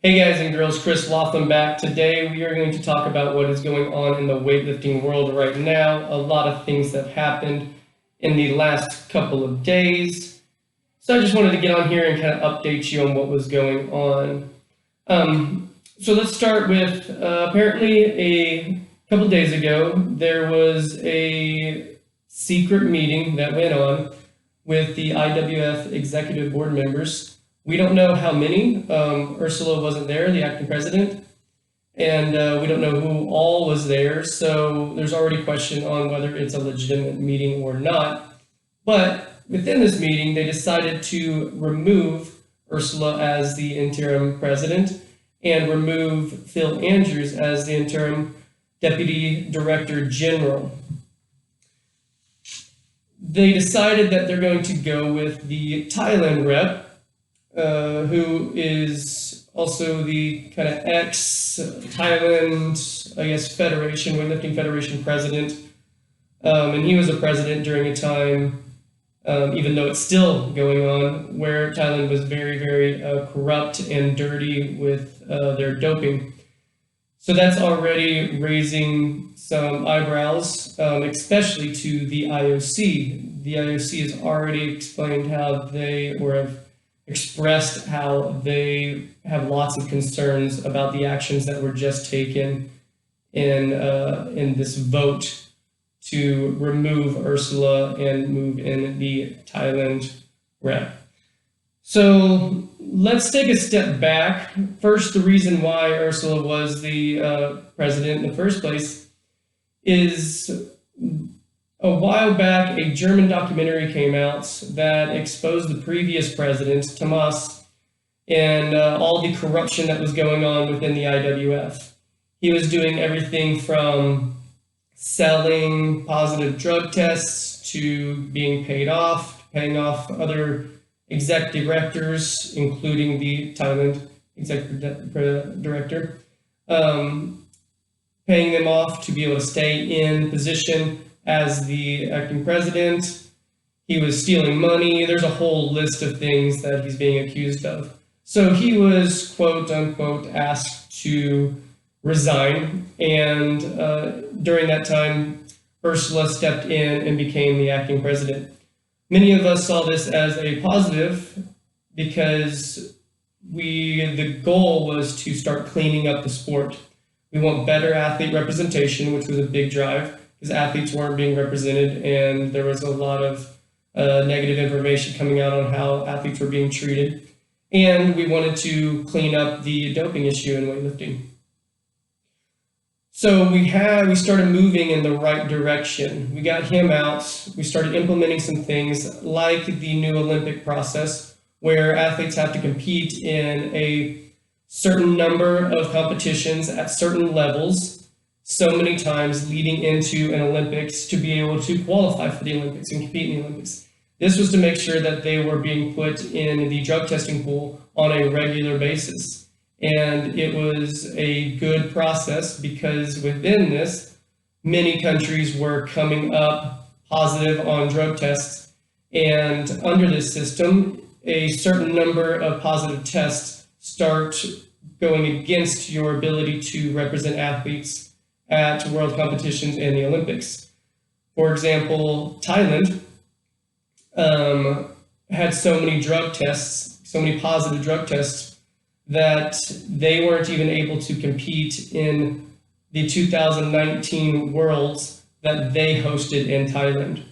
Hey guys and girls, Chris Laughlin back. Today we are going to talk about what is going on in the weightlifting world right now. A lot of things that happened in the last couple of days. So I just wanted to get on here and kind of update you on what was going on. So let's start with apparently a couple days ago, there was a secret meeting that went on with the IWF executive board members. We don't know how many. Ursula wasn't there, the acting president, and we don't know who all was there. So there's already question on whether it's a legitimate meeting or not. But within this meeting, they decided to remove Ursula as the interim president and remove Phil Andrews as the interim deputy director general. They decided that they're going to go with the Thailand rep, who is also the kind of ex-Thailand, I guess, Federation, Weightlifting Federation president. And he was a president during a time, even though it's still going on, where Thailand was very, very corrupt and dirty with their doping. So that's already raising some eyebrows, especially to the IOC. The IOC has already explained how they, or have expressed how they have lots of concerns about the actions that were just taken in this vote to remove Ursula and move in the Thailand rep. So let's take a step back. First, the reason why Ursula was the president in the first place is a while back, a German documentary came out that exposed the previous president, Thomas, and all the corruption that was going on within the IWF. He was doing everything from selling positive drug tests to being paid off, paying off other executive directors, including the Thailand executive director, paying them off to be able to stay in position as the acting president. He was stealing money. There's a whole list of things that he's being accused of. So he was, quote unquote, asked to resign. And during that time, Ursula stepped in and became the acting president. Many of us saw this as a positive because the goal was to start cleaning up the sport. We want better athlete representation, which was a big drive, because athletes weren't being represented, and there was a lot of negative information coming out on how athletes were being treated. And we wanted to clean up the doping issue in weightlifting. So we started moving in the right direction. We got him out. We started implementing some things like the new Olympic process, where athletes have to compete in a certain number of competitions at certain levels so many times leading into an Olympics to be able to qualify for the Olympics and compete in the Olympics. This was to make sure that they were being put in the drug testing pool on a regular basis. And it was a good process because within this, many countries were coming up positive on drug tests. And under this system, a certain number of positive tests start going against your ability to represent athletes at world competitions and the Olympics. For example, Thailand had so many drug tests, so many positive drug tests, that they weren't even able to compete in the 2019 Worlds that they hosted in Thailand.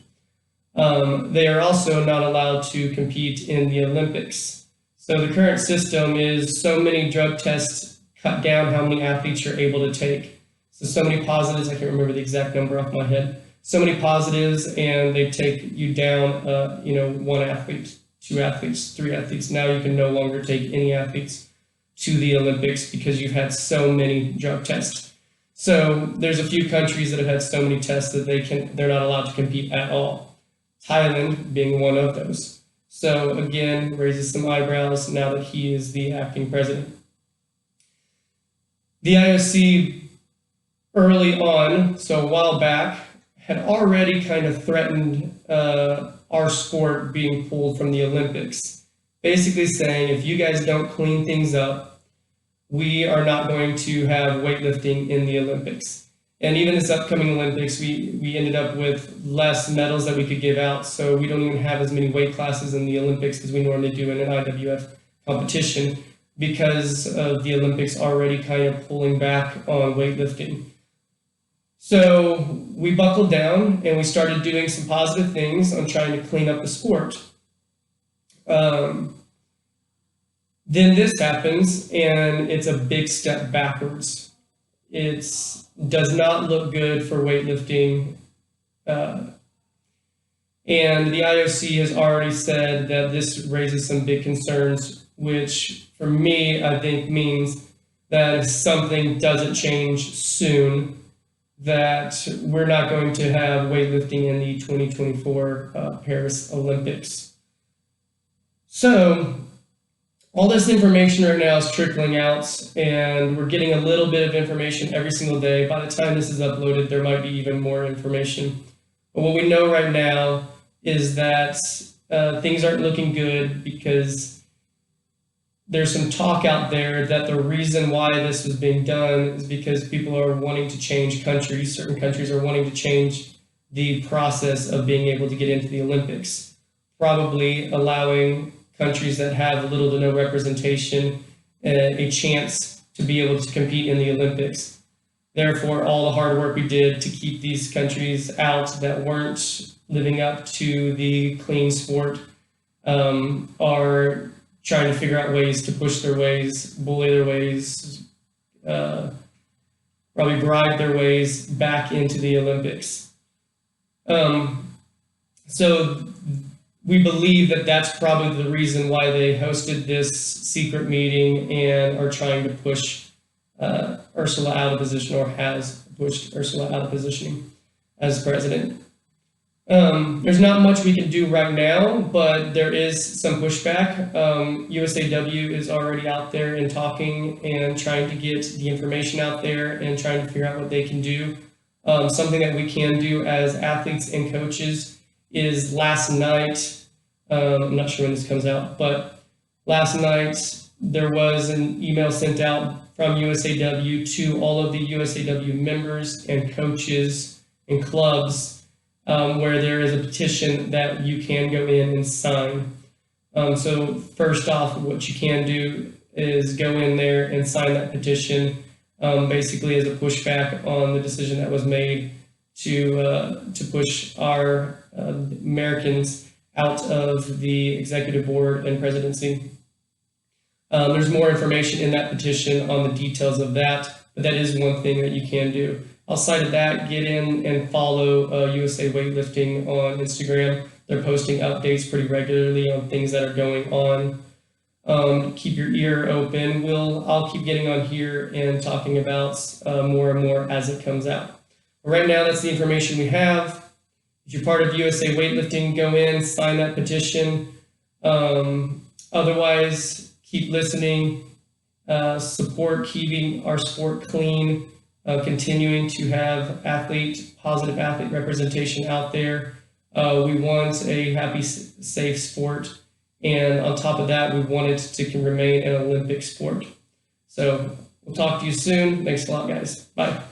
They are also not allowed to compete in the Olympics. So the current system is so many drug tests cut down how many athletes you're able to take. So many positives, I can't remember the exact number off my head, so many positives, and they take you down, one athlete, two athletes, three athletes. Now you can no longer take any athletes to the Olympics because you've had so many drug tests. So there's a few countries that have had so many tests that they're not allowed to compete at all. Thailand being one of those. So again, raises some eyebrows now that he is the acting president. The IOC early on, so a while back, had already kind of threatened our sport being pulled from the Olympics. Basically saying, if you guys don't clean things up, we are not going to have weightlifting in the Olympics. And even this upcoming Olympics, we ended up with less medals that we could give out. So we don't even have as many weight classes in the Olympics as we normally do in an IWF competition, because of the Olympics already kind of pulling back on weightlifting. So we buckled down and we started doing some positive things on trying to clean up the sport. Then this happens, and it's a big step backwards. It does not look good for weightlifting. And the IOC has already said that this raises some big concerns, which for me, I think means that if something doesn't change soon, that we're not going to have weightlifting in the 2024 Paris Olympics. So all this information right now is trickling out, and we're getting a little bit of information every single day. By the time this is uploaded, there might be even more information. But what we know right now is that things aren't looking good, because there's some talk out there that the reason why this is being done is because people are wanting to change countries. Certain countries are wanting to change the process of being able to get into the Olympics, probably allowing countries that have little to no representation a chance to be able to compete in the Olympics. Therefore, all the hard work we did to keep these countries out that weren't living up to the clean sport are trying to figure out ways to push their ways, bully their ways, probably bribe their ways back into the Olympics. So we believe that that's probably the reason why they hosted this secret meeting and are trying to push Ursula out of position, or has pushed Ursula out of positioning as president. There's not much we can do right now, but there is some pushback. USAW is already out there and talking and trying to get the information out there and trying to figure out what they can do. Something that we can do as athletes and coaches is last night, I'm not sure when this comes out, but last night there was an email sent out from USAW to all of the USAW members and coaches and clubs, where there is a petition that you can go in and sign. So first off, what you can do is go in there and sign that petition, basically as a pushback on the decision that was made to push our Americans out of the executive board and presidency. There's more information in that petition on the details of that, but that is one thing that you can do. Outside of that, get in and follow USA Weightlifting on Instagram. They're posting updates pretty regularly on things that are going on. Keep your ear open. I'll keep getting on here and talking about more and more as it comes out. But right now, that's the information we have. If you're part of USA Weightlifting, go in, sign that petition. Otherwise, keep listening, support keeping our sport clean, continuing to have positive athlete representation out there. We want a happy, safe sport. And on top of that, we want it to remain an Olympic sport. So we'll talk to you soon. Thanks a lot, guys. Bye.